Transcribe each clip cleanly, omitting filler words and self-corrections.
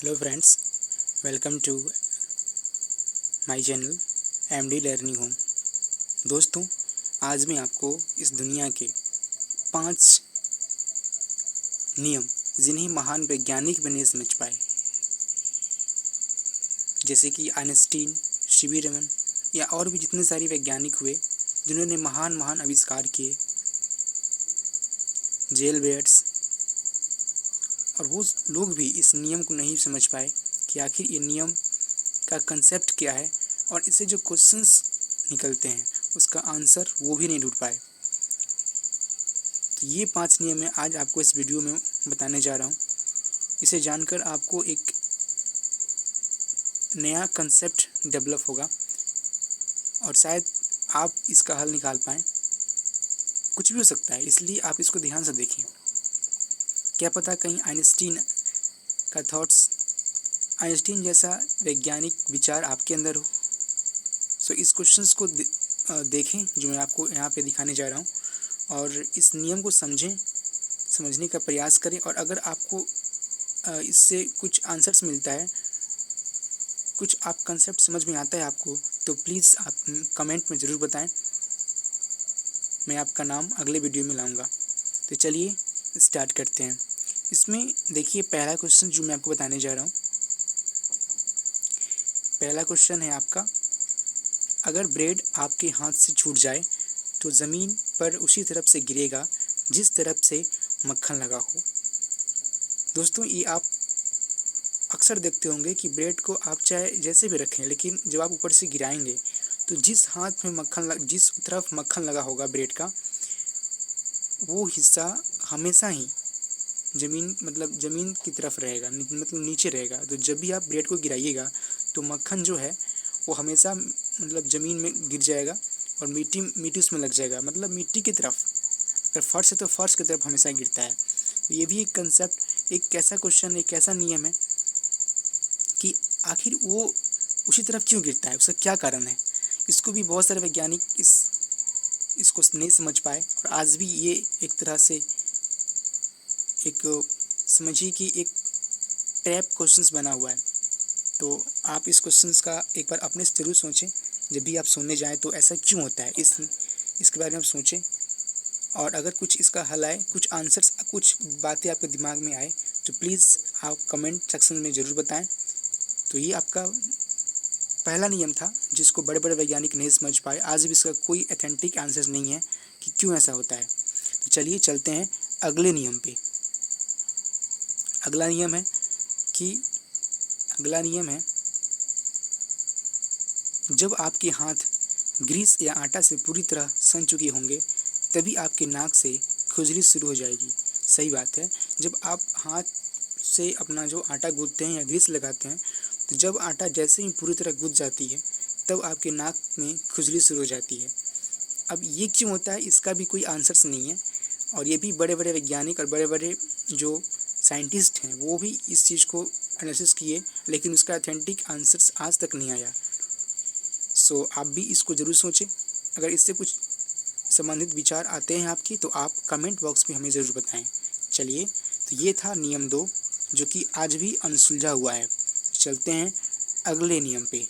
Hello friends, welcome to my channel MD learning home. दोस्तों, आज मैं आपको इस दुनिया के 5 नियम जिन्हें महान वैज्ञानिक भी नहीं समझ पाए, जैसे कि आइंस्टीन, सीवी रमन या और भी जितने सारे वैज्ञानिक हुए जिन्होंने महान महान आविष्कार किए, जेल बेयर्स, और वो लोग भी इस नियम को नहीं समझ पाए कि आखिर ये नियम का कंसेप्ट क्या है, और इससे जो क्वेश्चंस निकलते हैं उसका आंसर वो भी नहीं ढूंढ पाए। तो ये 5 नियम मैं आज आपको इस वीडियो में बताने जा रहा हूँ। इसे जानकर आपको एक नया कंसेप्ट डेवलप होगा और शायद आप इसका हल निकाल पाएँ। कुछ भी हो सकता है, इसलिए आप इसको ध्यान से देखें। क्या पता कहीं आइंस्टीन का थॉट्स, आइंस्टीन जैसा वैज्ञानिक विचार आपके अंदर हो। सो इस क्वेश्चंस को देखें जो मैं आपको यहाँ पे दिखाने जा रहा हूँ, और इस नियम को समझने का प्रयास करें। और अगर आपको इससे कुछ आंसर्स मिलता है, कुछ आप कंसेप्ट समझ में आता है आपको, तो प्लीज़ आप कमेंट में ज़रूर बताएं। मैं आपका नाम अगले वीडियो में लाऊंगा। तो चलिए स्टार्ट करते हैं। इसमें देखिए, पहला क्वेश्चन जो मैं आपको बताने जा रहा हूँ, पहला क्वेश्चन है आपका, अगर ब्रेड आपके हाथ से छूट जाए तो ज़मीन पर उसी तरफ से गिरेगा जिस तरफ से मक्खन लगा हो। दोस्तों, ये आप अक्सर देखते होंगे कि ब्रेड को आप चाहे जैसे भी रखें, लेकिन जब आप ऊपर से गिराएंगे तो जिस तरफ मक्खन लगा होगा ब्रेड का, वो हिस्सा हमेशा ही ज़मीन की तरफ रहेगा, मतलब नीचे रहेगा। तो जब भी आप ब्रेड को गिराइएगा तो मक्खन जो है वो हमेशा ज़मीन में गिर जाएगा और मिट्टी उसमें लग जाएगा, मतलब मिट्टी की तरफ। अगर फर्श है तो फर्श की तरफ हमेशा गिरता है। तो ये भी एक कंसेप्ट, एक कैसा क्वेश्चन, एक ऐसा नियम है कि आखिर वो उसी तरफ क्यों गिरता है, उसका क्या कारण है। इसको भी बहुत सारे वैज्ञानिक इसको नहीं समझ पाए, और आज भी ये एक तरह से एक समझिए कि एक ट्रैप क्वेश्चंस बना हुआ है। तो आप इस क्वेश्चंस का एक बार अपने से ज़रूर सोचें। जब भी आप सोने जाएं तो ऐसा क्यों होता है, इसके बारे में आप सोचें। और अगर कुछ इसका हल आए, कुछ आंसर्स, कुछ बातें आपके दिमाग में आए, तो प्लीज़ आप कमेंट सेक्शन में ज़रूर बताएं। तो ये आपका पहला नियम था जिसको बड़े बड़े वैज्ञानिक नहीं समझ पाए। आज भी इसका कोई ऑथेंटिक आंसर नहीं है कि क्यों ऐसा होता है। तो चलिए चलते हैं अगले नियम पे। अगला नियम है जब आपके हाथ ग्रीस या आटा से पूरी तरह सन चुके होंगे तभी आपके नाक से खुजली शुरू हो जाएगी। सही बात है। जब आप हाथ से अपना जो आटा गूंथते हैं या ग्रीस लगाते हैं, तो जब आटा जैसे ही पूरी तरह गूंथ जाती है तब आपके नाक में खुजली शुरू हो जाती है। अब ये क्यों होता है, इसका भी कोई आंसर्स नहीं है। और ये भी बड़े बड़े वैज्ञानिक और बड़े बड़े जो साइंटिस्ट हैं वो भी इस चीज़ को एनालिसिस किए, लेकिन उसका ऑथेंटिक आंसर्स आज तक नहीं आया। सो आप भी इसको ज़रूर सोचें। अगर इससे कुछ संबंधित विचार आते हैं आपकी, तो आप कमेंट बॉक्स में हमें ज़रूर बताएं। चलिए, तो ये था नियम 2 जो कि आज भी अनसुलझा हुआ है। तो चलते हैं अगले नियम पे।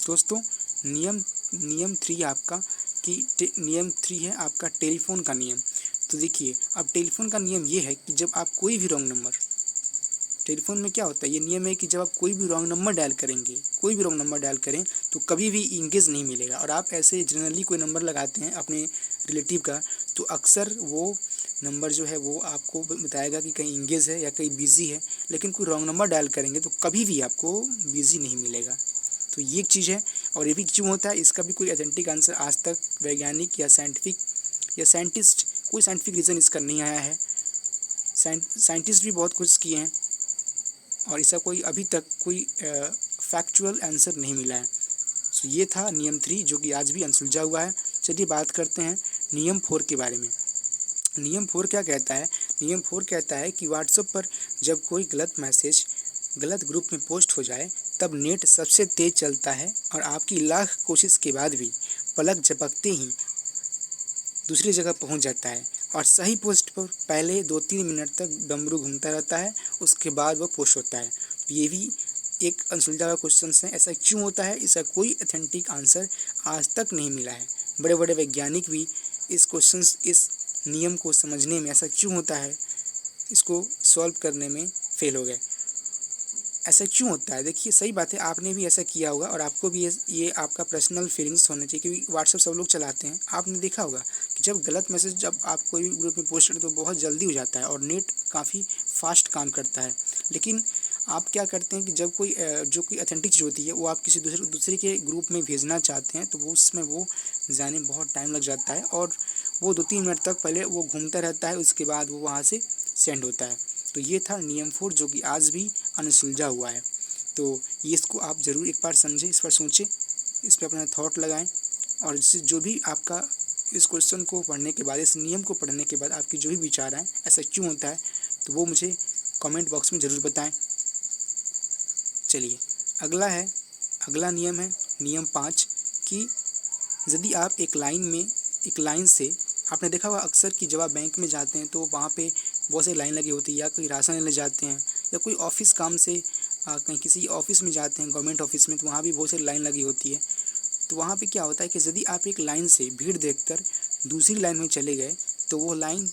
दोस्तों, नियम 3 आपका नियम 3 है आपका टेलीफोन का नियम। तो देखिए, अब टेलीफोन का नियम ये है कि जब आप कोई भी रॉन्ग नंबर, टेलीफोन में क्या होता है, ये नियम है कि जब आप कोई भी रॉन्ग नंबर डायल करें तो कभी भी इंगेज नहीं मिलेगा। और आप ऐसे जनरली कोई नंबर लगाते हैं अपने रिलेटिव का, तो अक्सर वो नंबर जो है वो आपको बताएगा कि कहीं इंगेज है या कहीं बिज़ी है। लेकिन कोई रॉन्ग नंबर डायल करेंगे तो कभी भी आपको बिज़ी नहीं मिलेगा। तो ये एक चीज़ है। और ये भी क्यों होता है, इसका भी कोई ऑथेंटिक आंसर आज तक वैज्ञानिक या साइंटिस्ट, कोई साइंटिफिक रीज़न इसका नहीं आया है। साइंटिस्ट भी बहुत कुछ किए हैं और इसका कोई अभी तक कोई फैक्चुअल आंसर नहीं मिला है। सो ये था नियम 3 जो कि आज भी अनसुलझा हुआ है। चलिए बात करते हैं नियम 4 के बारे में। नियम 4 क्या कहता है? नियम 4 कहता है कि व्हाट्सएप पर जब कोई गलत मैसेज गलत ग्रुप में पोस्ट हो जाए तब नेट सबसे तेज़ चलता है और आपकी लाख कोशिश के बाद भी पलक झपकते ही दूसरी जगह पहुंच जाता है और सही पोस्ट पर पहले 2-3 मिनट तक डमरू घूमता रहता है, उसके बाद वो पोस्ट होता है। तो ये भी एक अनसुलझा हुआ क्वेश्चन है। ऐसा क्यों होता है, इसका कोई ऑथेंटिक आंसर आज तक नहीं मिला है। बड़े बड़े वैज्ञानिक भी इस नियम को समझने में, ऐसा क्यों होता है, इसको सॉल्व करने में फेल हो गए। ऐसा क्यों होता है? देखिए, सही बात है, आपने भी ऐसा किया होगा और आपको भी ये आपका पर्सनल फीलिंग्स होना चाहिए, क्योंकि व्हाट्सएप सब लोग चलाते हैं। आपने देखा होगा कि जब गलत मैसेज जब आप कोई भी ग्रुप में पोस्ट करते तो बहुत जल्दी हो जाता है और नेट काफ़ी फास्ट काम करता है। लेकिन आप क्या करते हैं कि जब कोई जो कोई ऑथेंटिक चीज़ होती है वो आप किसी दूसरे के ग्रुप में भेजना चाहते हैं, तो वो उसमें वो जाने में बहुत टाइम लग जाता है और वो 2-3 मिनट तक पहले वो घूमता रहता है, उसके बाद वो वहाँ से सेंड होता है। तो ये था नियम 4, जो कि आज भी अनसुलझा हुआ है। तो ये इसको आप ज़रूर एक बार समझें, इस पर सोचें, इस पर अपना थॉट लगाएं और इससे जो भी आपका इस क्वेश्चन को पढ़ने के बाद, इस नियम को पढ़ने के बाद आपकी जो भी विचार आए, ऐसा क्यों होता है, तो वो मुझे कमेंट बॉक्स में ज़रूर बताएं। चलिए, अगला नियम है नियम 5 कि यदि आप एक लाइन से, आपने देखा होगा अक्सर कि जब आप बैंक में जाते हैं तो वहाँ पे बहुत सारी लाइन लगी होती है, या कोई राशन लेने जाते हैं या कोई ऑफिस काम से कहीं किसी ऑफिस में जाते हैं, गवर्नमेंट ऑफिस में, तो वहाँ भी बहुत सारी लाइन लगी होती है। तो वहाँ पे क्या होता है कि यदि आप एक लाइन से भीड़ देखकर दूसरी लाइन में चले गए, तो वो लाइन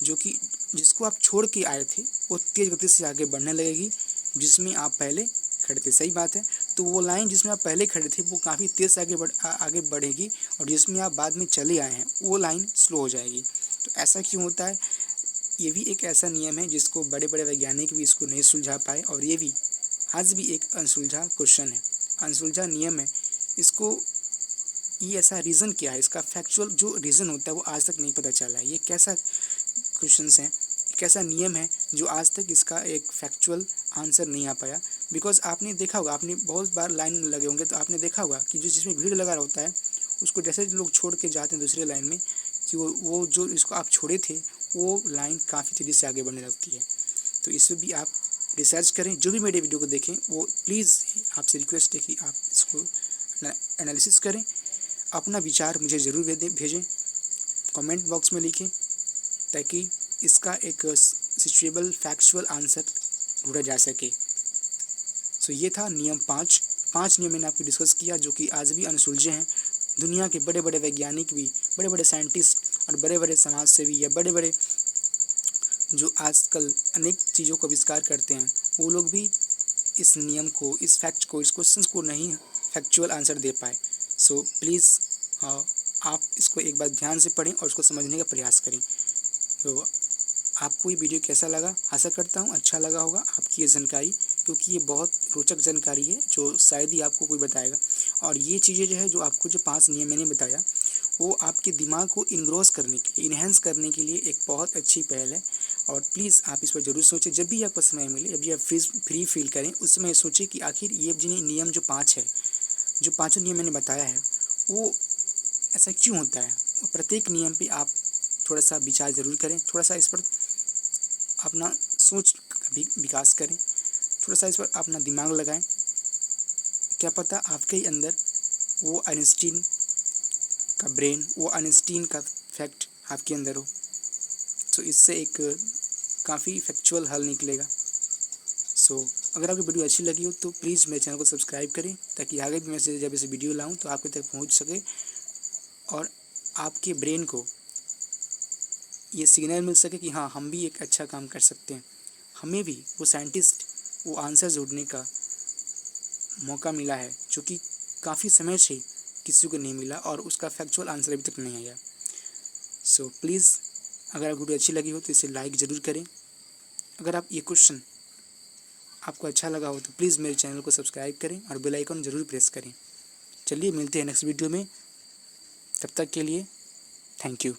जो कि जिसको आप छोड़ के आए थे वो तेज़ गति से आगे बढ़ने लगेगी जिसमें आप पहले खड़े थे। सही बात है। तो वो लाइन जिसमें आप पहले खड़े थे वो काफ़ी तेज़ से आगे बढ़ेगी और जिसमें आप बाद में चले आए हैं वो लाइन स्लो हो जाएगी। तो ऐसा क्यों होता है? ये भी एक ऐसा नियम है जिसको बड़े बड़े वैज्ञानिक भी इसको नहीं सुलझा पाए और ये भी आज भी एक अनसुलझा क्वेश्चन है, अनसुलझा नियम है। इसको ये ऐसा रीज़न क्या है, इसका फैक्चुअल जो रीज़न होता है वो आज तक नहीं पता चला है। ये कैसा क्वेश्चंस हैं, कैसा नियम है जो आज तक इसका एक फैक्चुअल आंसर नहीं आ पाया। बिकॉज आपने देखा होगा, आपने बहुत बार लाइन में लगे होंगे तो आपने देखा होगा कि जो जिसमें भीड़ लगा होता है उसको जैसे लोग छोड़ के जाते हैं दूसरे लाइन में, कि वो जो इसको आप छोड़े थे वो लाइन काफ़ी तेज़ी से आगे बढ़ने लगती है। तो इसमें भी आप रिसर्च करें, जो भी मेरे वीडियो को देखें वो प्लीज़ आपसे रिक्वेस्ट है कि आप इसको एनालिसिस करें, अपना विचार मुझे ज़रूर भेजें, कमेंट बॉक्स में लिखें, ताकि इसका एक सिचुएबल फैक्चुअल आंसर ढूंढा जा सके। सो ये था नियम 5 नियम मैंने आपको डिस्कस किया जो कि आज भी अनसुलझे हैं। दुनिया के बड़े बड़े वैज्ञानिक भी, बड़े बड़े साइंटिस्ट और बड़े बड़े समाज सेवी या बड़े बड़े जो आजकल अनेक चीज़ों को आविष्कार करते हैं, वो लोग भी इस नियम को, इस फैक्ट को, इस क्वेश्चन को नहीं फैक्चुअल आंसर दे पाए। सो प्लीज़ आप इसको एक बार ध्यान से पढ़ें और उसको समझने का प्रयास करें। तो आपको ये वीडियो कैसा लगा? आशा करता हूँ अच्छा लगा होगा आपकी ये जानकारी, क्योंकि ये बहुत रोचक जानकारी है जो शायद ही आपको कोई बताएगा। और ये चीज़ें जो है, जो आपको जो 5 नियम मैंने बताया, वो आपके दिमाग को इनग्रोस करने के लिए, इन्हेंस करने के लिए एक बहुत अच्छी पहल है। और प्लीज़ आप इस पर ज़रूर सोचें, जब भी आपको समय मिले, जब भी आप फ्री फील करें, उस समय सोचें कि आखिर ये नियम जो 5 है, जो 5 नियम मैंने बताया है, वो ऐसा क्यों होता है। प्रत्येक नियम पे आप थोड़ा सा विचार ज़रूर करें, थोड़ा सा इस पर अपना सोच का विकास करें, थोड़ा सा इस पर अपना दिमाग लगाएं। क्या पता आपके ही अंदर वो आइंस्टीन का ब्रेन, वो आइंस्टीन का फैक्ट आपके अंदर हो, तो इससे एक काफ़ी फैक्चुअल हल निकलेगा। सो अगर आपकी वीडियो अच्छी लगी हो तो प्लीज़ मेरे चैनल को सब्सक्राइब करें, ताकि आगे भी मैं जब इसे वीडियो लाऊं तो आपके तक पहुंच सके और आपके ब्रेन को ये सिग्नल मिल सके कि हाँ, हम भी एक अच्छा काम कर सकते हैं, हमें भी वो साइंटिस्ट, वो आंसर ढूंढने का मौका मिला है जो कि काफ़ी समय से किसी को नहीं मिला और उसका फैक्चुअल आंसर अभी तक नहीं आया। सो प्लीज़ अगर वीडियो अच्छी लगी हो तो इसे लाइक ज़रूर करें। अगर आप ये क्वेश्चन आपको अच्छा लगा हो तो प्लीज़ मेरे चैनल को सब्सक्राइब करें और बेल आइकन ज़रूर प्रेस करें। चलिए मिलते हैं नेक्स्ट वीडियो में, तब तक के लिए थैंक यू।